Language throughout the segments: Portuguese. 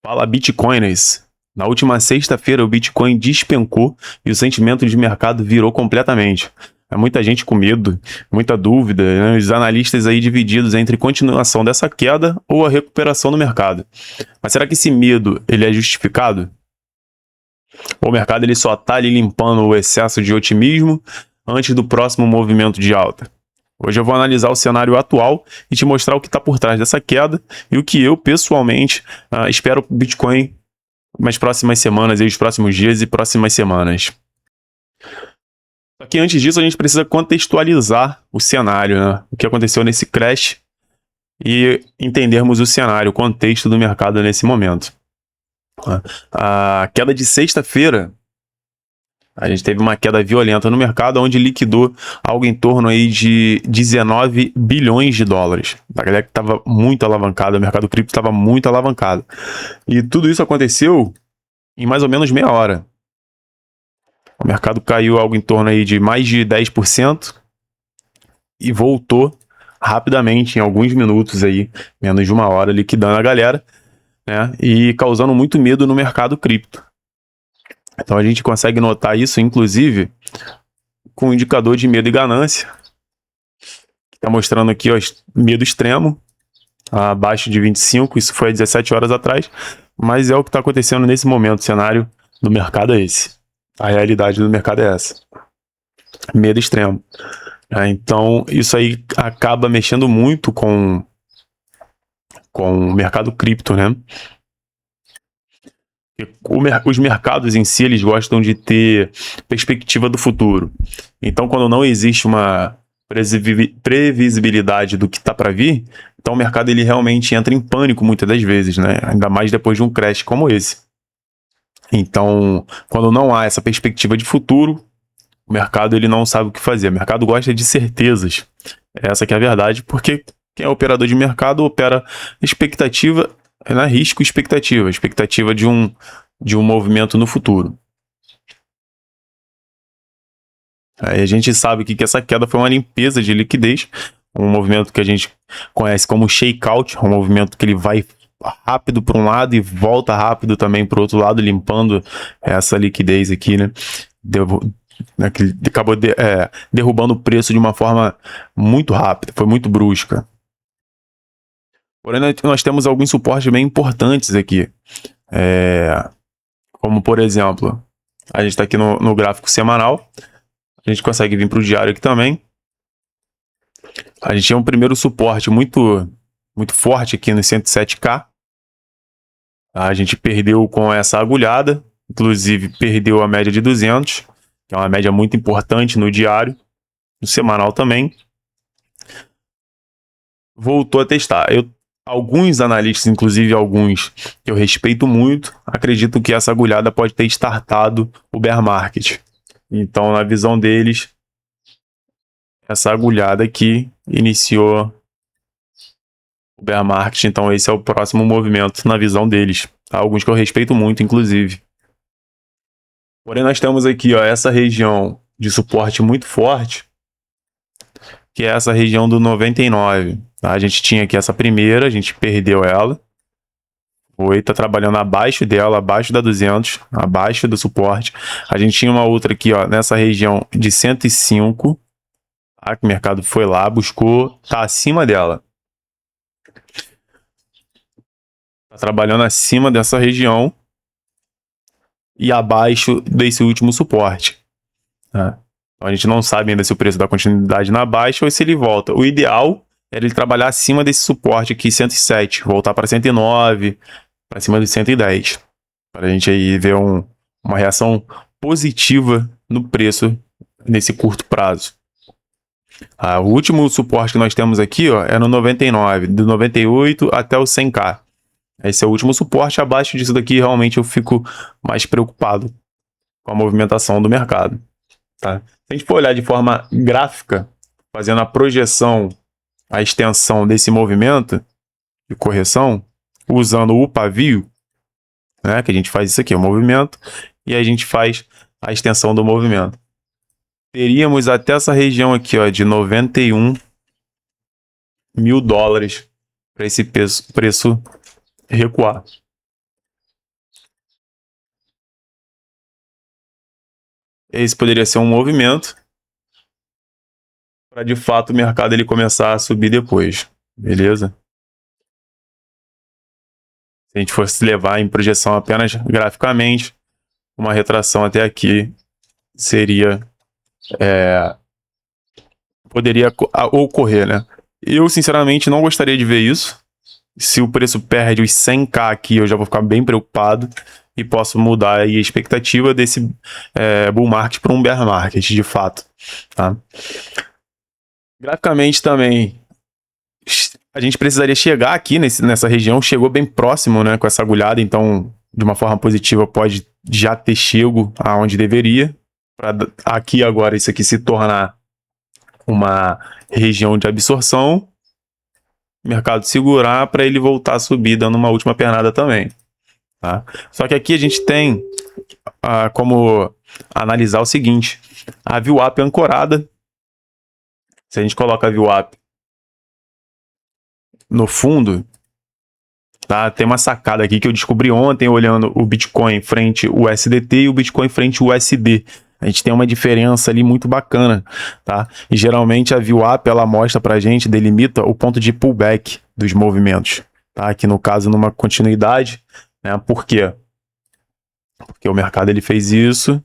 Fala Bitcoiners! Na última sexta-feira o Bitcoin despencou e o sentimento de mercado virou completamente. Muita gente com medo, muita dúvida, né? Os analistas aí divididos entre continuação dessa queda ou a recuperação do mercado. Mas será que esse medo ele é justificado? Ou o mercado ele só está ali limpando o excesso de otimismo antes do próximo movimento de alta? Hoje eu vou analisar o cenário atual e te mostrar o que está por trás dessa queda e o que eu, pessoalmente, espero para o Bitcoin nas próximas semanas, os próximos dias e próximas semanas. Só que antes disso, a gente precisa contextualizar o cenário, né? O que aconteceu nesse crash e entendermos o cenário, o contexto do mercado nesse momento. A queda de sexta-feira, a gente teve uma queda violenta no mercado, onde liquidou algo em torno aí de 19 bilhões de dólares. A galera que estava muito alavancada, o mercado cripto estava muito alavancado. E tudo isso aconteceu em mais ou menos meia hora. O mercado caiu algo em torno aí de mais de 10% e voltou rapidamente, em alguns minutos aí, menos de uma hora, liquidando a galera, né? E causando muito medo no mercado cripto. Então a gente consegue notar isso, inclusive, com o indicador de medo e ganância, que está mostrando aqui, ó, medo extremo, abaixo de 25, isso foi há 17 horas atrás, mas é o que está acontecendo nesse momento, o cenário do mercado é esse. A realidade do mercado é essa. Medo extremo. Então, isso aí acaba mexendo muito com o mercado cripto, né? Os mercados em si, eles gostam de ter perspectiva do futuro. Então, quando não existe uma previsibilidade do que está para vir, então o mercado ele realmente entra em pânico muitas das vezes, né? Ainda mais depois de um crash como esse. Então, quando não há essa perspectiva de futuro, o mercado ele não sabe o que fazer. O mercado gosta de certezas. Essa que é a verdade, porque quem é operador de mercado opera expectativa, risco e expectativa. Expectativa de um movimento no futuro. Aí a gente sabe que essa queda foi uma limpeza de liquidez, um movimento que a gente conhece como shakeout, um movimento que ele vai rápido para um lado e volta rápido também para o outro lado, limpando essa liquidez aqui, né? Que acabou derrubando o preço de uma forma muito rápida, foi muito brusca. Porém, nós temos alguns suportes bem importantes aqui, como por exemplo, a gente está aqui no gráfico semanal, a gente consegue vir para o diário aqui também. A gente tinha um primeiro suporte muito forte aqui no 107K. A gente perdeu com essa agulhada, inclusive perdeu a média de 200, que é uma média muito importante no diário, no semanal também. Voltou a testar. Alguns analistas, inclusive alguns que eu respeito muito, acreditam que essa agulhada pode ter startado o bear market. Então, na visão deles, essa agulhada aqui iniciou o bear market, então esse é o próximo movimento na visão deles. Alguns que eu respeito muito, inclusive. Porém, nós temos aqui, ó, essa região de suporte muito forte, que é essa região do 99. Tá? A gente tinha aqui essa primeira, a gente perdeu ela. Tá trabalhando abaixo dela, abaixo da 200, abaixo do suporte. A gente tinha uma outra aqui, ó, nessa região de 105. Tá? Que o mercado foi lá, buscou, tá acima dela. Tá trabalhando acima dessa região e abaixo desse último suporte. Tá? Então a gente não sabe ainda se o preço dá continuidade na baixa ou se ele volta. O ideal era ele trabalhar acima desse suporte aqui, 107, voltar para 109, para cima de 110, para a gente aí ver uma reação positiva no preço nesse curto prazo. O último suporte que nós temos aqui, ó, é no 99, do 98 até o 100K. Esse é o último suporte. Abaixo disso daqui, realmente eu fico mais preocupado com a movimentação do mercado. Tá? Se a gente for olhar de forma gráfica, fazendo a projeção, a extensão desse movimento de correção, usando o pavio, né, que a gente faz isso aqui, o movimento, e a gente faz a extensão do movimento. Teríamos até essa região aqui, ó, de 91 mil dólares para esse preço recuar. esse poderia ser um movimento para de fato o mercado ele começar a subir depois, beleza? Se a gente fosse levar em projeção apenas graficamente, uma retração até aqui seria poderia ocorrer, né? Eu sinceramente não gostaria de ver isso. Se o preço perde os 100k aqui, eu já vou ficar bem preocupado e posso mudar aí a expectativa desse bull market para um bear market, de fato, tá? Graficamente também, a gente precisaria chegar aqui nessa região, chegou bem próximo, né, com essa agulhada, então, de uma forma positiva, pode já ter chego aonde deveria, para aqui agora isso aqui se tornar uma região de absorção, mercado segurar para ele voltar a subir, dando uma última pernada também, tá? Só que aqui a gente tem como analisar o seguinte: a VWAP ancorada, se a gente coloca a VWAP no fundo, tá? Tem uma sacada aqui que eu descobri ontem olhando o Bitcoin frente o USDT e o Bitcoin frente o USD. A gente tem uma diferença ali muito bacana, tá? E geralmente a VWAP ela mostra pra gente, delimita o ponto de pullback dos movimentos, tá? Aqui no caso numa continuidade, né? Por quê? Porque o mercado ele fez isso,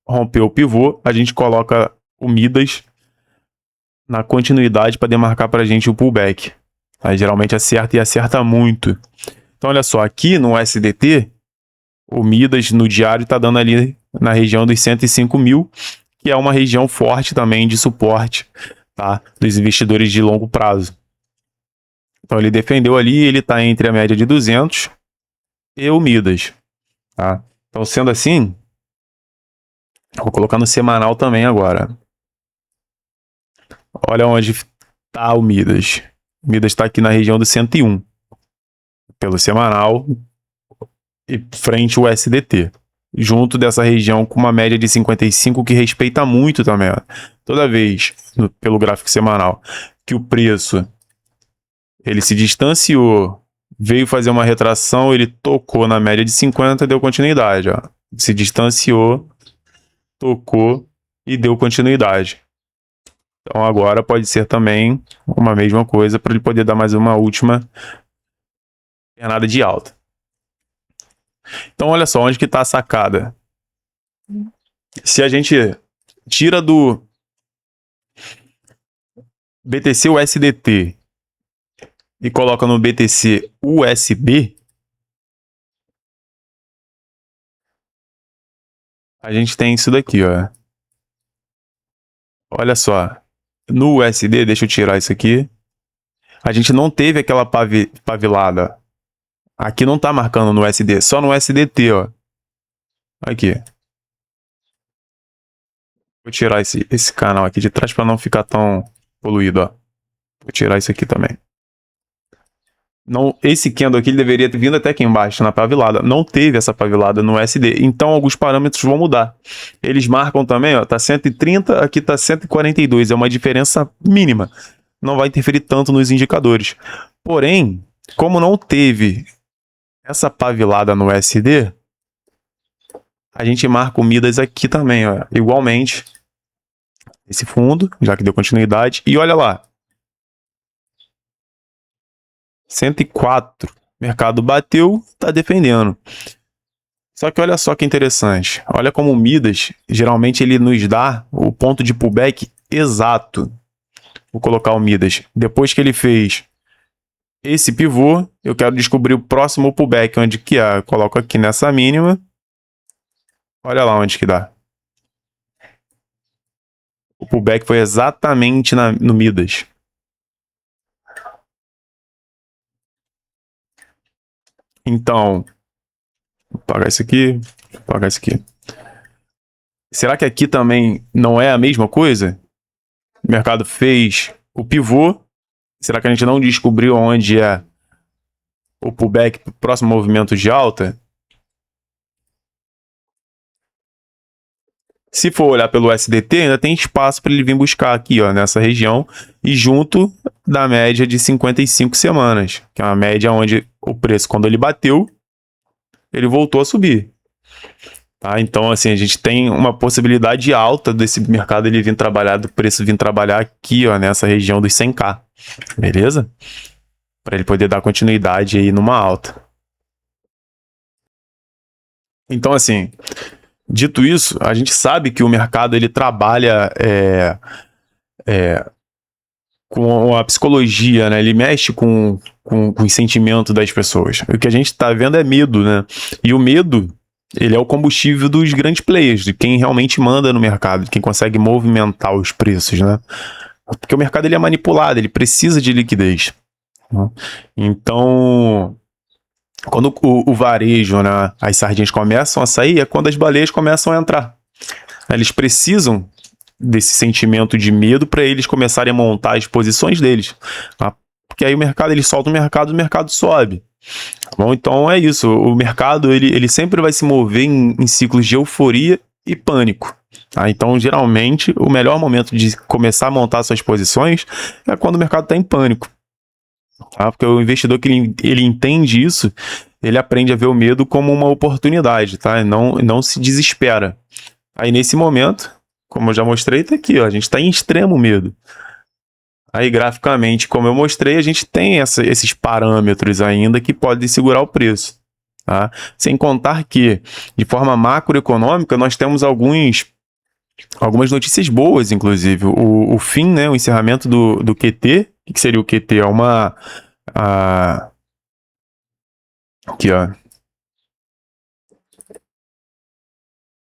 rompeu o pivô, a gente coloca o Midas na continuidade para demarcar pra gente o pullback. Aí geralmente acerta e acerta muito. Então olha só, aqui no SDT, o Midas no diário está dando ali na região dos 105 mil, que é uma região forte também de suporte, tá? Dos investidores de longo prazo. Então ele defendeu ali, ele está entre a média de 200 e o Midas, tá? Então sendo assim, vou colocar no semanal também agora. Olha onde está o Midas. O Midas está aqui na região do 101 pelo semanal e frente ao SDT, junto dessa região com uma média de 55 que respeita muito também, ó. Toda vez pelo gráfico semanal que o preço ele se distanciou, veio fazer uma retração, ele tocou na média de 50, deu continuidade, ó. Se distanciou, tocou e deu continuidade. Então agora pode ser também uma mesma coisa para ele poder dar mais uma última pernada de alta. Então olha só onde que está a sacada. Se a gente tira do BTC USDT e coloca no BTC USB, a gente tem isso daqui, ó. Olha só. No USD, deixa eu tirar isso aqui. A gente não teve aquela pavilada. Aqui não tá marcando no USD, só no USDT, ó. Aqui. Vou tirar esse canal aqui de trás para não ficar tão poluído, ó. Vou tirar isso aqui também. Não, esse candle aqui ele deveria ter vindo até aqui embaixo na pavilada. Não teve essa pavilada no USD. Então alguns parâmetros vão mudar. Eles marcam também, ó, tá 130, aqui tá 142. É uma diferença mínima. Não vai interferir tanto nos indicadores. Porém, como não teve essa pavilada no USD, a gente marca o Midas aqui também, ó, igualmente. Esse fundo, já que deu continuidade. E olha lá. 104. Mercado bateu, tá defendendo. Só que olha só que interessante. Olha como o Midas, geralmente ele nos dá o ponto de pullback exato. Vou colocar o Midas. Depois que ele fez esse pivô, eu quero descobrir o próximo pullback, onde que é. Eu coloco aqui nessa mínima. Olha lá onde que dá. O pullback foi exatamente no Midas. Então, vou apagar isso aqui, vou apagar isso aqui. Será que aqui também não é a mesma coisa? O mercado fez o pivô. Será que a gente não descobriu onde é o pullback para o próximo movimento de alta? Se for olhar pelo SDT, ainda tem espaço para ele vir buscar aqui, ó, nessa região e junto da média de 55 semanas, que é uma média onde o preço, quando ele bateu, ele voltou a subir. Tá? Então, assim, a gente tem uma possibilidade alta desse mercado ele vir trabalhar, do preço vir trabalhar aqui, ó, nessa região dos 100K, beleza? Para ele poder dar continuidade aí numa alta. Então, assim, dito isso, a gente sabe que o mercado ele trabalha com a psicologia, né? Ele mexe com o sentimento das pessoas. O que a gente está vendo é medo, né? E o medo, ele é o combustível dos grandes players, de quem realmente manda no mercado, de quem consegue movimentar os preços, né? Porque o mercado ele é manipulado, ele precisa de liquidez. Né? Então, quando o varejo, né, as sardinhas começam a sair, é quando as baleias começam a entrar. Eles precisam desse sentimento de medo para eles começarem a montar as posições deles. Tá? Porque aí o mercado, ele solta o mercado sobe. Tá bom? Então é isso. O mercado ele sempre vai se mover em ciclos de euforia e pânico. Tá? Então, geralmente, o melhor momento de começar a montar suas posições é quando o mercado está em pânico. Tá? Porque o investidor que ele entende isso, ele aprende a ver o medo como uma oportunidade, tá? Não se desespera. Aí nesse momento, como eu já mostrei, tá aqui, ó, a gente está em extremo medo. Aí graficamente, como eu mostrei, a gente tem esses parâmetros ainda que podem segurar o preço. Tá? Sem contar que, de forma macroeconômica, nós temos algumas notícias boas, inclusive. O fim, né, o encerramento do QT. O que seria o QT? É uma... aqui, ó.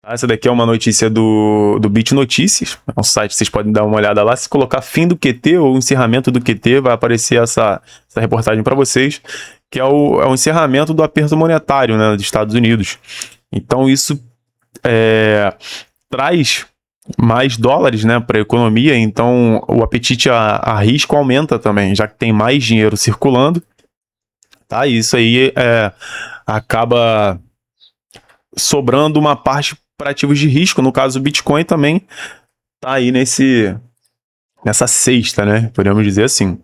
Essa daqui é uma notícia do Bit Notícias, é um site que vocês podem dar uma olhada lá. Se colocar fim do QT ou encerramento do QT, vai aparecer essa reportagem para vocês, que é o encerramento do aperto monetário, né, dos Estados Unidos. Então isso traz mais dólares, né, para a economia, então o apetite a risco aumenta também, já que tem mais dinheiro circulando. Tá? E isso aí acaba sobrando uma parte para ativos de risco, no caso o Bitcoin também tá aí nessa cesta, né? Podemos dizer assim.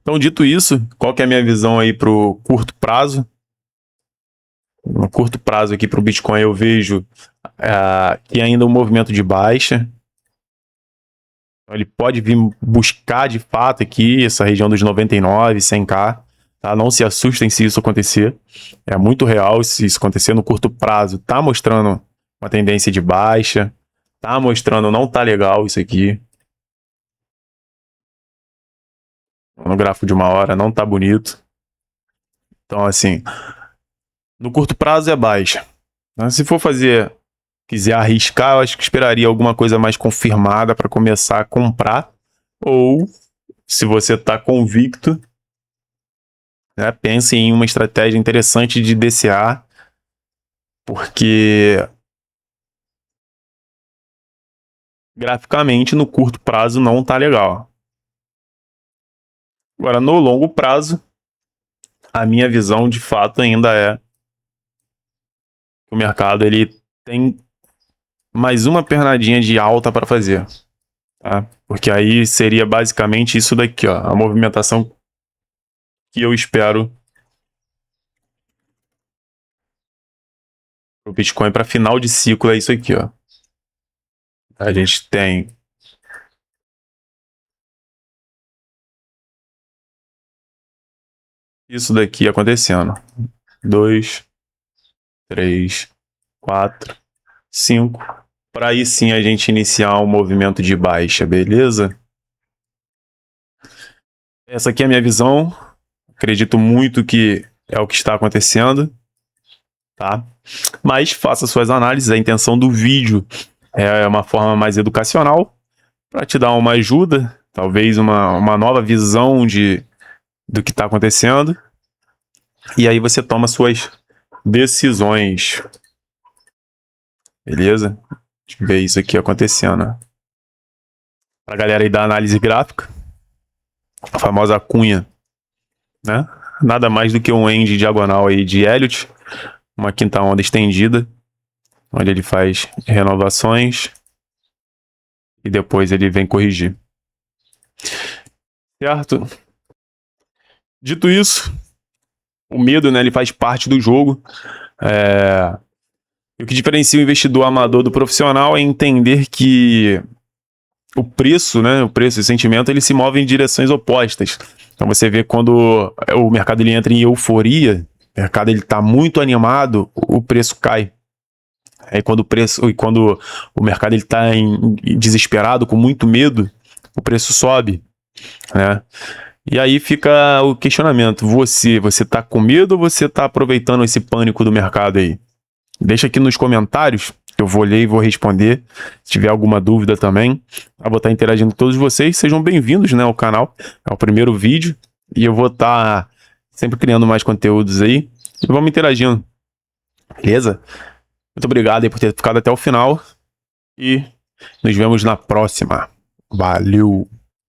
Então, dito isso, qual que é a minha visão aí pro curto prazo? No curto prazo aqui pro Bitcoin eu vejo que ainda um movimento de baixa. Ele pode vir buscar de fato aqui essa região dos 99, 100K. Tá? Não se assustem se isso acontecer. É muito real se isso acontecer no curto prazo. Tá mostrando uma tendência de baixa. Tá mostrando não tá legal isso aqui. No gráfico de uma hora não tá bonito. Então, assim, no curto prazo é baixa. Se for quiser arriscar, eu acho que esperaria alguma coisa mais confirmada para começar a comprar. Ou, se você tá convicto, né, pense em uma estratégia interessante de DCA, porque graficamente no curto prazo não tá legal. Agora, no longo prazo, a minha visão de fato ainda é que o mercado ele tem mais uma pernadinha de alta para fazer. Tá? Porque aí seria basicamente isso daqui, ó, a movimentação que eu espero pro Bitcoin para final de ciclo é isso aqui, ó. A gente tem isso daqui acontecendo. 2, 3, 4, 5. Para aí sim a gente iniciar um movimento de baixa, beleza? Essa aqui é a minha visão. Acredito muito que é o que está acontecendo, tá? Mas faça suas análises. A intenção do vídeo é uma forma mais educacional para te dar uma ajuda, talvez uma nova visão do que está acontecendo. E aí você toma suas decisões. Beleza? Deixa eu ver isso aqui acontecendo. Pra galera aí da análise gráfica, a famosa cunha, né? Nada mais do que um end diagonal aí de Elliott, uma quinta onda estendida, onde ele faz renovações e depois ele vem corrigir. Certo? Dito isso, o medo, né, ele faz parte do jogo. O que diferencia o investidor amador do profissional é entender que o preço, né, o preço e o sentimento, ele se move em direções opostas. Então você vê quando o mercado ele entra em euforia, o mercado ele está muito animado, o preço cai. Aí quando o mercado ele está desesperado, com muito medo, o preço sobe, né? E aí fica o questionamento: você está com medo ou você está aproveitando esse pânico do mercado aí? Deixa aqui nos comentários, eu vou ler e vou responder. Se tiver alguma dúvida também, eu vou estar interagindo com todos vocês. Sejam bem-vindos, né, ao canal. É o primeiro vídeo e eu vou estar sempre criando mais conteúdos aí. E vamos interagindo, beleza? Muito obrigado aí por ter ficado até o final e nos vemos na próxima. Valeu!